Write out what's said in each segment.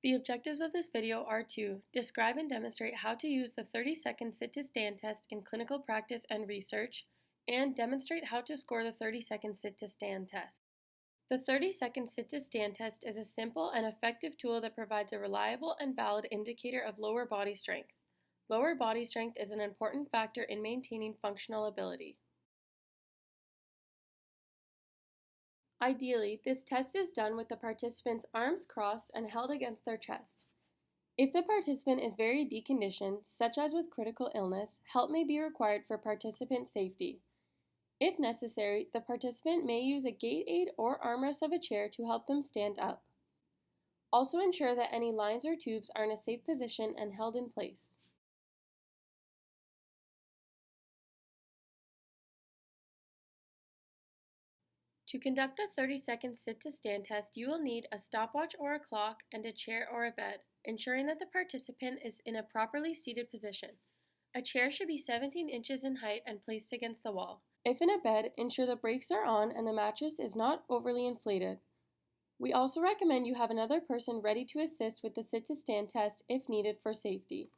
The objectives of this video are to describe and demonstrate how to use the 30-second sit-to-stand test in clinical practice and research, and demonstrate how to score the 30-second sit-to-stand test. The 30-second sit-to-stand test is a simple and effective tool that provides a reliable and valid indicator of lower body strength. Lower body strength is an important factor in maintaining functional ability. Ideally, this test is done with the participant's arms crossed and held against their chest. If the participant is very deconditioned, such as with critical illness, help may be required for participant safety. If necessary, the participant may use a gait aid or armrest of a chair to help them stand up. Also ensure that any lines or tubes are in a safe position and held in place. To conduct the 30-second sit-to-stand test, you will need a stopwatch or a clock and a chair or a bed, ensuring that the participant is in a properly seated position. A chair should be 17 inches in height and placed against the wall. If in a bed, ensure the brakes are on and the mattress is not overly inflated. We also recommend you have another person ready to assist with the sit-to-stand test if needed for safety.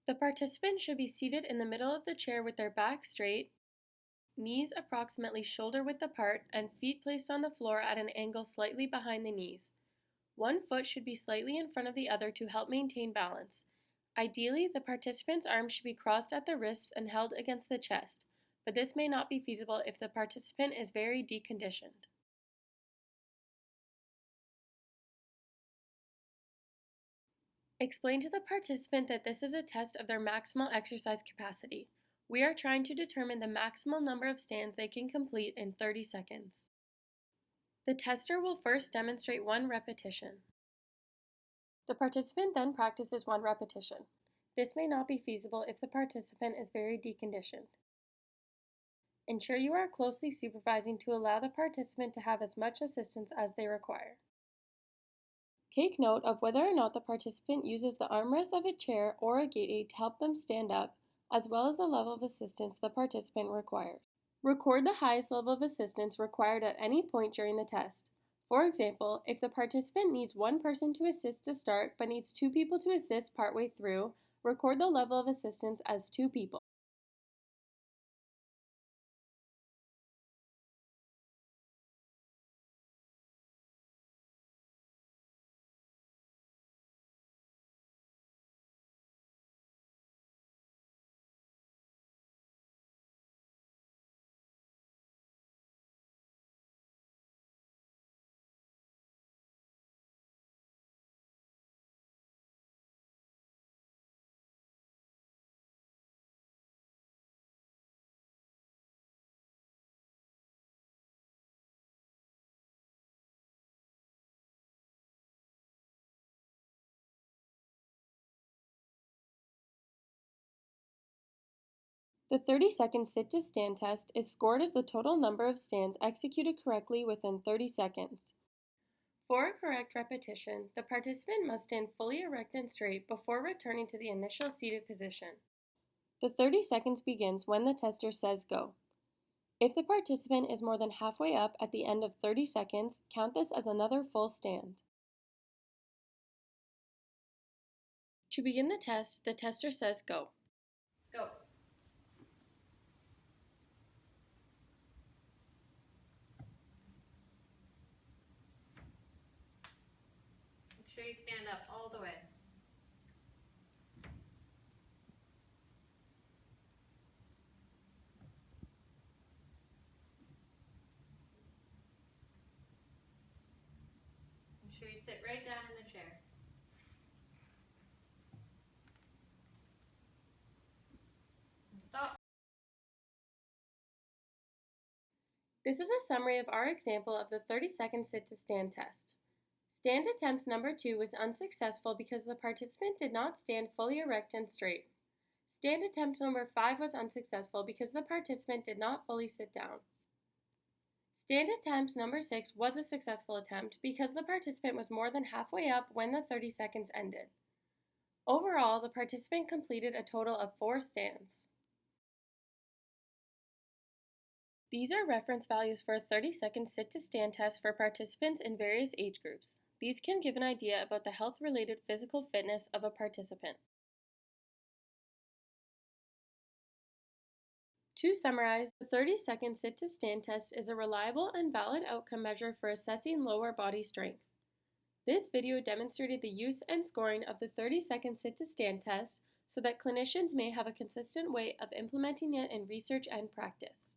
The participant should be seated in the middle of the chair with their back straight, knees approximately shoulder width apart, and feet placed on the floor at an angle slightly behind the knees. One foot should be slightly in front of the other to help maintain balance. Ideally, the participant's arms should be crossed at the wrists and held against the chest, but this may not be feasible if the participant is very deconditioned. Explain to the participant that this is a test of their maximal exercise capacity. We are trying to determine the maximal number of stands they can complete in 30 seconds. The tester will first demonstrate one repetition. The participant then practices one repetition. This may not be feasible if the participant is very deconditioned. Ensure you are closely supervising to allow the participant to have as much assistance as they require. Take note of whether or not the participant uses the armrest of a chair or a gait aid to help them stand up, as well as the level of assistance the participant requires. Record the highest level of assistance required at any point during the test. For example, if the participant needs one person to assist to start but needs two people to assist partway through, record the level of assistance as 2 people. The 30-second sit-to-stand test is scored as the total number of stands executed correctly within 30 seconds. For a correct repetition, the participant must stand fully erect and straight before returning to the initial seated position. The 30 seconds begins when the tester says go. If the participant is more than halfway up at the end of 30 seconds, count this as another full stand. To begin the test, the tester says go. Go. Make sure you stand up all the way. Make sure you sit right down in the chair. And stop. This is a summary of our example of the 30-second sit-to-stand test. Stand attempt number 2 was unsuccessful because the participant did not stand fully erect and straight. Stand attempt number 5 was unsuccessful because the participant did not fully sit down. Stand attempt number 6 was a successful attempt because the participant was more than halfway up when the 30 seconds ended. Overall, the participant completed a total of 4 stands. These are reference values for a 30-second sit-to-stand test for participants in various age groups. These can give an idea about the health-related physical fitness of a participant. To summarize, the 30-second sit-to-stand test is a reliable and valid outcome measure for assessing lower body strength. This video demonstrated the use and scoring of the 30-second sit-to-stand test so that clinicians may have a consistent way of implementing it in research and practice.